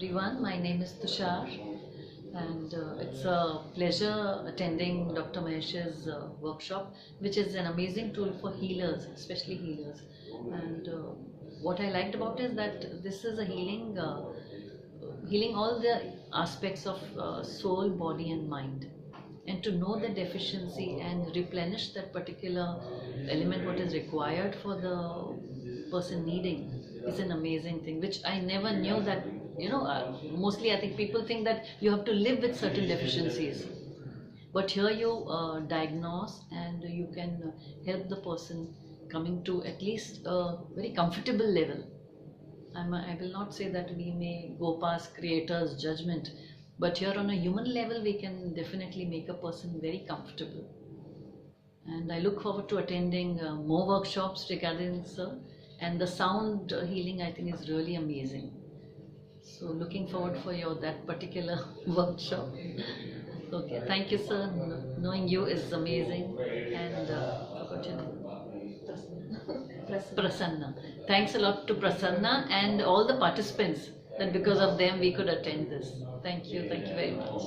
everyone. My name is Tushar, and it's a pleasure attending Dr. Mahesh's workshop, which is an amazing tool for healers, especially healers. And what I liked about is that this is a healing all the aspects of soul, body, and mind. And to know the deficiency and replenish that particular element, what is required for the person needing, is an amazing thing, which I never knew that. Mostly I think people think that you have to live with certain deficiencies, but here you diagnose and you can help the person coming to at least a very comfortable level. I will not say that we may go past creator's judgment, but here on a human level we can definitely make a person very comfortable. And I look forward to attending more workshops regarding this, and the sound healing I think is really amazing. So looking forward for that particular workshop. Okay, thank you, sir. Knowing you is amazing. And forgot your name. Prasanna. Thanks a lot to Prasanna and all the participants, that because of them we could attend this. Thank you very much.